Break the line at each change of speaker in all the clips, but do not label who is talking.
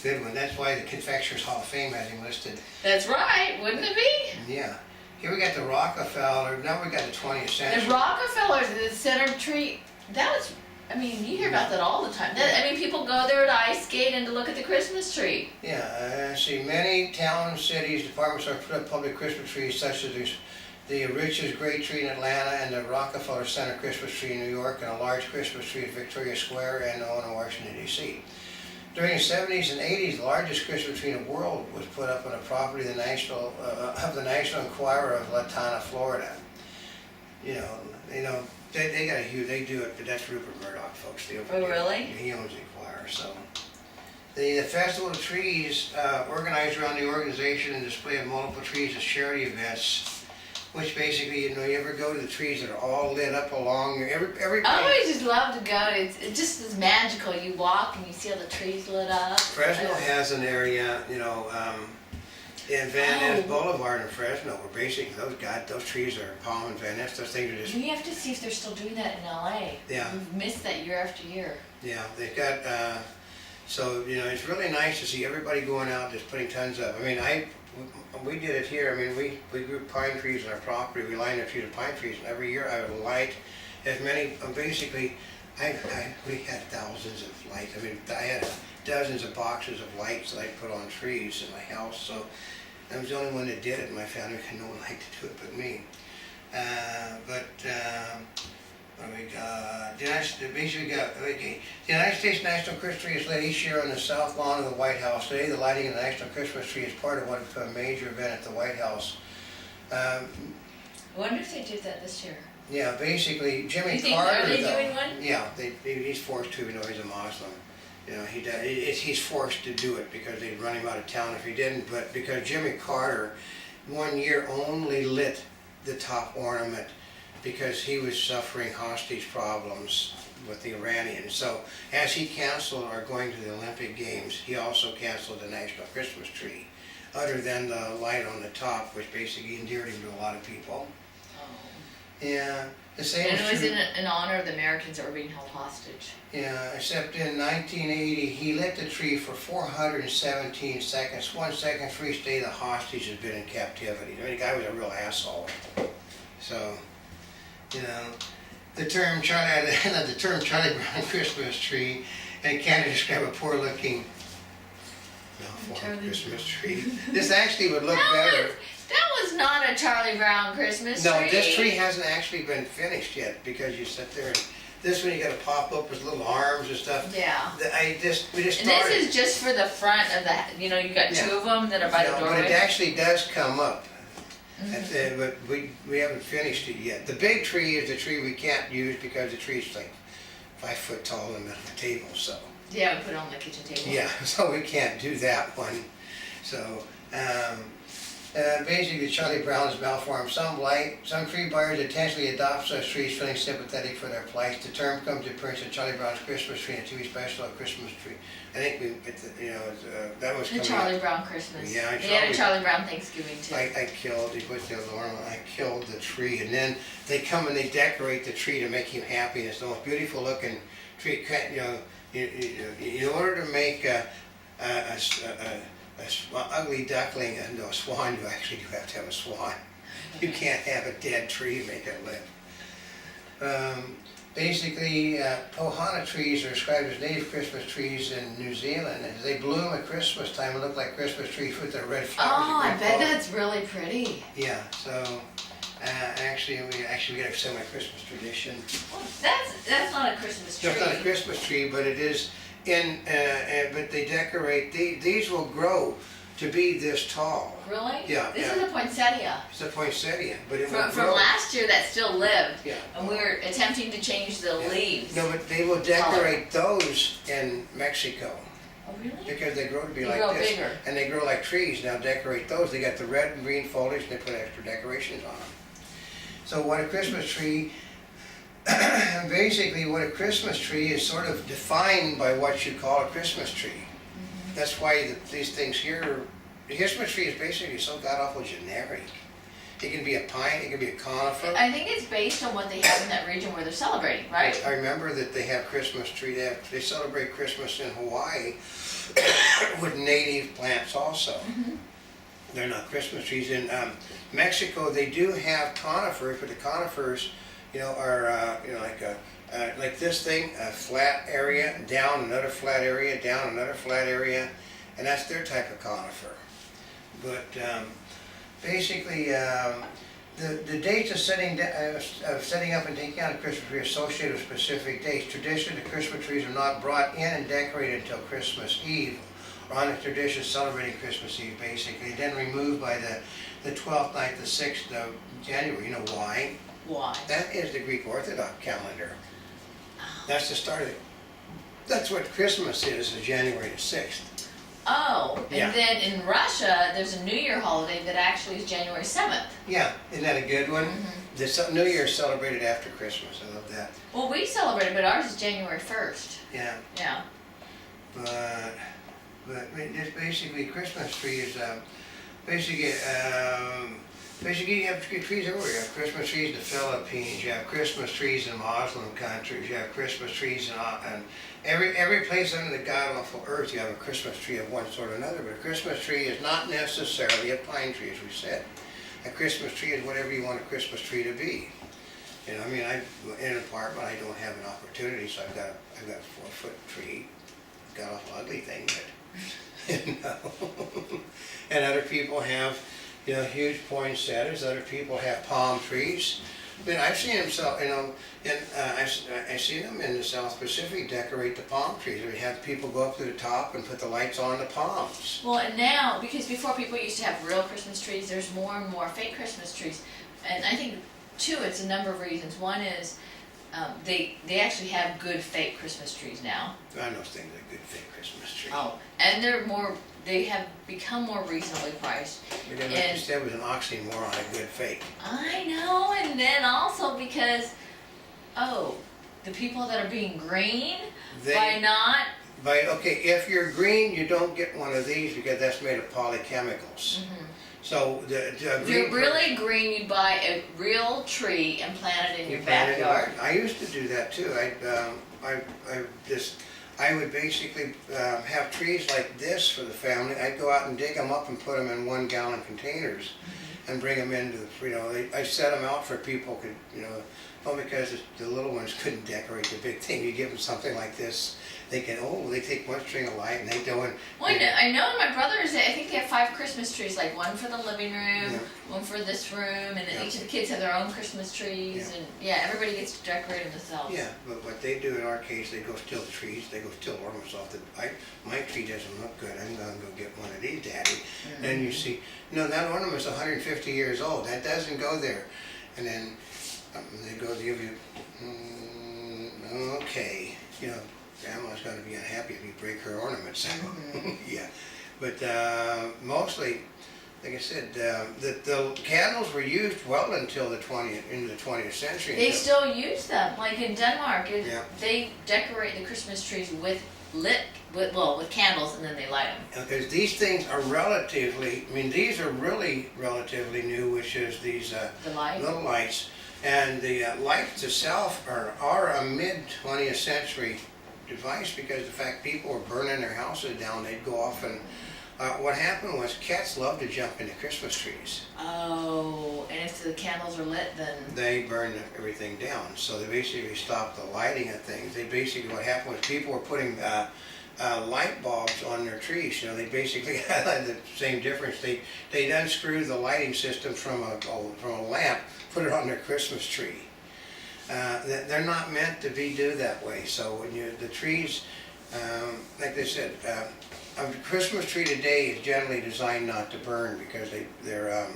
Good one. That's why the Confectioners Hall of Fame has him listed.
That's right, wouldn't it be?
Yeah. Here we got the Rockefeller. Now we got the 20th century.
The Rockefellers, the center tree, that was, I mean, you hear about that all the time. That, I mean, people go there to ice skate and to look at the Christmas tree.
Yeah, see, many towns, cities, departments are put up public Christmas trees, such as the Rich's Great Tree in Atlanta and the Rockefeller Center Christmas tree in New York, and a large Christmas tree at Victoria Square and on in Washington, D.C. During the 70s and 80s, the largest Christmas tree in the world was put up on a property of the National Enquirer of Latana, Florida. You know, they got a huge, they do it, but that's Rupert Murdoch, folks.
Oh, really?
He owns the Enquirer, so. The Festival of Trees, organized around the organization and display of multiple trees as charity events, which basically, you ever go to the trees that are all lit up along, every
I always just love to go. It just is magical. You walk and you see all the trees lit up.
Fresno has an area, in Van Ness Boulevard in Fresno, where basically those trees are palm and Van Ness. Those things are just.
We have to see if they're still doing that in LA.
Yeah.
We've missed that year after year.
Yeah, they've got. So it's really nice to see everybody going out just putting tons of. I mean, we did it here. I mean, we grew pine trees on our property. We lined our trees with pine trees, and every year I would light as many. Basically, we had thousands of lights. I mean, I had dozens of boxes of lights that I put on trees in my house. So I was the only one that did it in my family, because no one liked to do it but me. What do we got? The United States National Christmas Tree is lit each year on the south lawn of the White House. Today, the lighting of the National Christmas Tree is part of what is a major event at the White House.
I wonder if they did that this year.
Yeah, basically, Jimmy
You think,
Carter.
are they
though,
doing one?
Yeah, he's forced to. He's a Muslim. He's forced to do it because they'd run him out of town if he didn't. But because Jimmy Carter, one year only lit the top ornament, because he was suffering hostage problems with the Iranians. So as he canceled our going to the Olympic Games, he also canceled the National Christmas Tree, other than the light on the top, which basically endeared him to a lot of people.
Oh.
Yeah, the same
And it was
true.
in honor of the Americans that were being held hostage.
Yeah, except in 1980, he lit the tree for 417 seconds. 1 second for each day the hostage has been in captivity. I mean, the guy was a real asshole. So, the term Charlie Brown Christmas tree, and can't describe a poor-looking malformed Christmas tree. This actually would look better.
That was not a Charlie Brown Christmas tree.
No, this tree hasn't actually been finished yet, because you sit there and this one you got to pop up with little arms and stuff.
Yeah.
We just
And
started.
this is just for the front of the, you got two of them that are by the
But
doorway.
it actually does come up. But we haven't finished it yet. The big tree is the tree we can't use, because the tree's like 5 foot tall in the middle of the table. So
Yeah, we put it on the kitchen table.
yeah, so we can't do that one. So basically, Charlie Brown is malformed. Some tree buyers intentionally adopt such trees, feeling sympathetic for their plight. The term comes to appearance of Charlie Brown's Christmas Tree in a TV special, A Christmas Tree. I think that was
The
coming
Charlie
up.
Brown Christmas.
Yeah,
They had a Charlie Brown Thanksgiving too.
I killed the tree, and then they come and they decorate the tree to make you happy. And it's the most beautiful looking tree. In order to make a ugly duckling into a swan, you actually do have to have a swan. You can't have a dead tree to make it live. Basically, Pohana trees are described as native Christmas trees in New Zealand. And they bloom at Christmas time and look like Christmas trees with their red flowers.
Oh,
and
I
green
bet
flowers.
that's really pretty.
Yeah, so actually we got a semi-Christmas tradition.
Well, that's not a Christmas tree.
It's not a Christmas tree, but it is but they decorate, these will grow to be this tall.
Really?
Yeah,
This
yeah.
is a poinsettia.
It's a poinsettia, but it will
From
grow.
last year that still lived.
Yeah.
And we were attempting to change the leaves.
No, but they will decorate those in Mexico,
Oh, really?
because they grow to be
They
like
grow
this.
bigger.
And they grow like trees. Now decorate those. They got the red and green foliage, and they put extra decorations on them. So what a Christmas tree, basically what a Christmas tree is sort of defined by what you call a Christmas tree. That's why these things here, the Christmas tree is basically so god-awful generic. It can be a pine, it can be a conifer.
I think it's based on what they have in that region where they're celebrating, right?
I remember that they have Christmas tree, they celebrate Christmas in Hawaii with native plants also. They're not Christmas trees. In Mexico, they do have conifers, but the conifers, are like this thing, a flat area, down another flat area, down another flat area, and that's their type of conifer. But basically, the dates of setting up and taking out a Christmas tree are associated with specific dates. Traditionally, the Christmas trees are not brought in and decorated until Christmas Eve, or on a tradition celebrating Christmas Eve, basically. Then removed by the 12th night, the 6th of January. You know why?
Why?
That is the Greek Orthodox calendar. That's the start of it. That's what Christmas is January the 6th.
Oh, and
Yeah.
then in Russia, there's a New Year holiday that actually is January 7th.
Yeah, isn't that a good one? The New Year is celebrated after Christmas. I love that.
Well, we celebrate it, but ours is January 1st.
Yeah,
Yeah.
but just basically Christmas tree is basically you have trees everywhere. You have Christmas trees in the Philippines. You have Christmas trees in Muslim countries. You have Christmas trees in every place under the god awful earth. You have a Christmas tree of one sort or another. But a Christmas tree is not necessarily a pine tree, as we said. A Christmas tree is whatever you want a Christmas tree to be. In an apartment, I don't have an opportunity, so I've got a 4-foot tree. Got an awful ugly thing, but and other people have huge poinsettias. Other people have palm trees. But I've seen them I've seen them in the South Pacific decorate the palm trees. They have people go up to the top and put the lights on the palms.
Well, and now, because before people used to have real Christmas trees, there's more and more fake Christmas trees. And I think, too, it's a number of reasons. One is they actually have good fake Christmas trees now.
I know things like good fake Christmas trees.
Oh, and they have become more reasonably priced.
But then, like you said, was an oxymoron, a good fake.
I know, and then also because, the people that are being green,
if you're green, you don't get one of these because that's made of polychemicals. So if
you're really green, you buy a real tree and plant it in your backyard.
I used to do that too. I would basically have trees like this for the family. I'd go out and dig them up and put them in 1-gallon containers and bring them into I set them out for people could, because the little ones couldn't decorate the big thing. You give them something like this, they take one string of light and they go in.
Well, I know my brothers, I think they have 5 Christmas trees, like one for the living room, one for this room, and then each of the kids have their own Christmas trees, and everybody gets to decorate them themselves.
Yeah, but what they do in our case, they go steal the trees, they go steal ornaments off my tree doesn't look good, I'm gonna go get one of these, Daddy. And you see, no, that ornament's 150 years old, that doesn't go there. And then they give you, okay, Grandma's going to be unhappy if you break her ornaments. Yeah, but mostly, like I said, the candles were used well until the 20th century.
They still use them, like in Denmark. They decorate the Christmas trees with candles, and then they light them.
Because these things are these are really relatively new, which is these little lights. And the lights itself are a mid-20th century device because the fact people were burning their houses down, they'd go off and what happened was cats love to jump into Christmas trees.
Oh, and if the candles are lit, then
they burn everything down. So they basically stopped the lighting of things. What happened was people were putting light bulbs on their trees. They basically had the same difference. They'd unscrew the lighting system from a lamp, put it on their Christmas tree. They're not meant to do that way. So when the trees, like they said, a Christmas tree today is generally designed not to burn because they're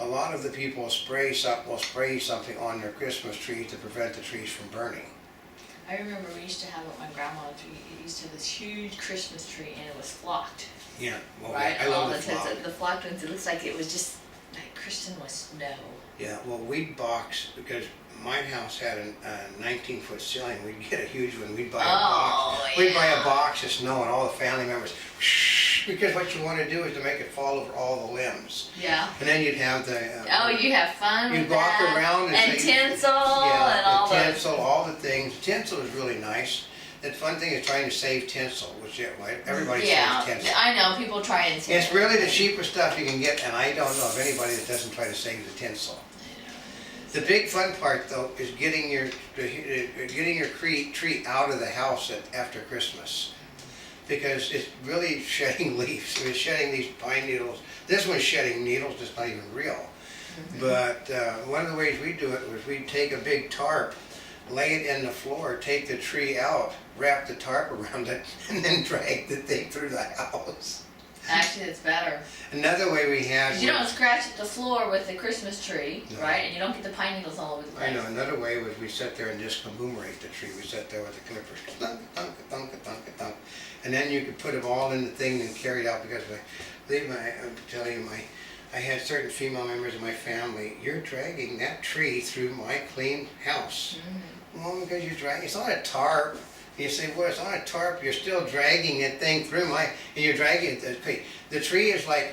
a lot of the people will spray something on their Christmas trees to prevent the trees from burning.
I remember we used to have at my grandma's. We used to have this huge Christmas tree, and it was flocked.
Yeah, well,
right.
I love the flock.
The flocked ones. It looks like it was just like Christmas with snow.
Yeah, well, we'd box because my house had a 19-foot ceiling. We'd get a huge one. We'd buy a box.
Yeah.
We'd buy a box of snow, and all the family members because what you want to do is to make it fall over all the limbs.
Yeah.
And then you'd have the.
Oh, you have fun
You
with
walk
that.
around
and
say-
tinsel
Yeah,
and all
the
those.
tinsel, all the things. Tinsel is really nice. The fun thing is trying to save tinsel, which everybody
Yeah,
saves tinsel.
I know people try and save
It's really the cheapest stuff you can get, and I don't know of anybody that doesn't try to save the tinsel. The big fun part, though, is getting your tree out of the house after Christmas, because it's really shedding leaves. It's shedding these pine needles. This one's shedding needles. It's not even real. But one of the ways we do it was we take a big tarp, lay it in the floor, take the tree out, wrap the tarp around it, and then drag the thing through the house.
Actually, it's better.
Another way we have.
'Cause you don't scratch at the floor with the Christmas tree,
No.
right? And you don't get the pine needles all over the place.
I know, another way was we sit there and just commemorate the tree. We sat there with the clippers, thunk, thunk, thunk, thunk, thunk. And then you could put them all in the thing and carry it out, because I'm telling you, I had certain female members of my family, you're dragging that tree through my clean house. Well, because you're dragging, it's on a tarp. You say, well, it's on a tarp, you're still dragging that thing through and you're dragging it. Okay, the tree is like,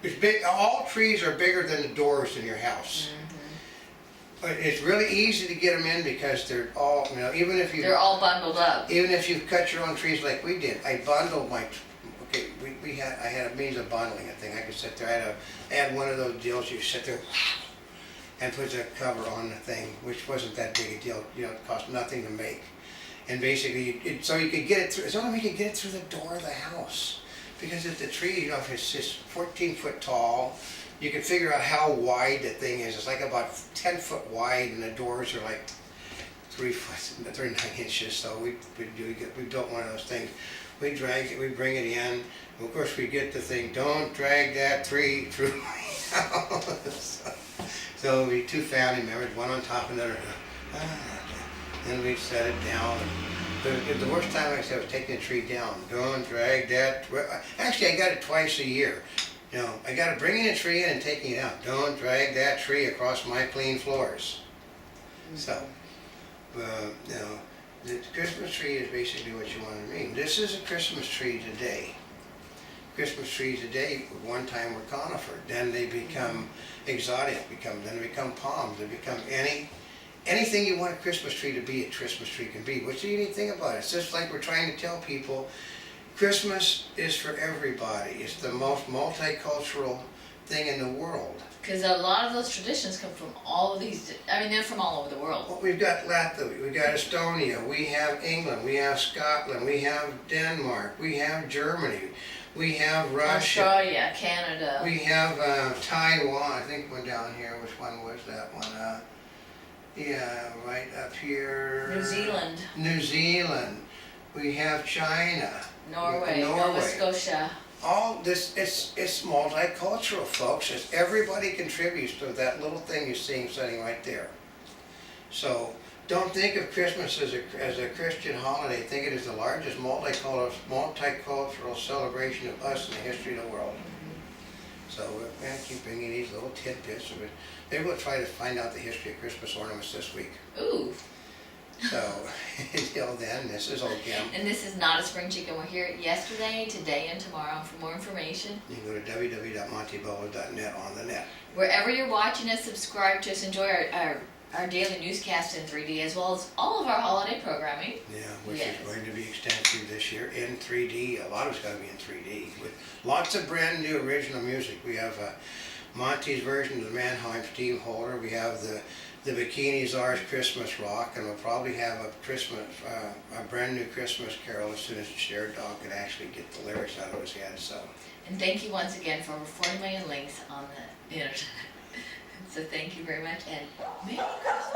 it's big, all trees are bigger than the doors in your house. But it's really easy to get them in because they're all, even if
They're all bundled up.
even if you cut your own trees like we did, I bundled I had a means of bundling a thing. I could sit there, I had one of those deals, you sit there and put the cover on the thing, which wasn't that big a deal, it cost nothing to make. And basically, so you could get it through, it's the only way you could get it through the door of the house. Because if the tree, if it's just 14 foot tall, you can figure out how wide the thing is. It's like about 10 foot wide, and the doors are like 3 9 inches. So we built one of those things. We drag it, we bring it in. And of course, we get the thing, don't drag that tree through my house. So we two family members, one on top of another. Then we set it down. The worst time I said was taking the tree down. Don't drag that. Actually, I got it twice a year. I got to bringing the tree in and taking it out. Don't drag that tree across my clean floors. So, the Christmas tree is basically what you want to mean. This is a Christmas tree today. Christmas trees today, one time were conifer. Then they become exotic. Then they become palms. They become anything you want a Christmas tree to be, a Christmas tree can be. What's the unique thing about it? It's just like we're trying to tell people, Christmas is for everybody. It's the most multicultural thing in the world.
Because a lot of those traditions come from all of these, they're from all over the world.
Well, we've got Latvia, we've got Estonia, we have England, we have Scotland, we have Denmark, we have Germany, we have Russia.
Australia, Canada.
We have Taiwan, I think one down here, which one was that one? Yeah, right up here.
New Zealand.
New Zealand. We have China.
Norway. Nova Scotia.
All this, it's multicultural, folks. Everybody contributes to that little thing you're seeing sitting right there. So don't think of Christmas as a Christian holiday. Think it is the largest multicultural celebration of us in the history of the world. So we're going to keep bringing these little tidbits of it. Maybe we'll try to find out the history of Christmas ornaments this week.
Ooh.
So until then, this is Old Kim.
And this is Not a Spring Chicken. We're here yesterday, today, and tomorrow. For more information,
You can go to www.montebello.net on the net.
wherever you're watching us, subscribe to us. Enjoy our daily newscast in 3D, as well as all of our holiday programming.
Yeah, which
Yes.
is going to be extensive this year in 3D. A lot of it's going to be in 3D with lots of brand new original music. We have Monty's version of the Mannheim Steamholder. We have the Bikini Czars Christmas Rock, and we'll probably have a brand new Christmas carol as soon as Jared Dog can actually get the lyrics out of his head. So,
And thank you once again for over 40 million links on the internet. So thank you very much, and Merry Christmas.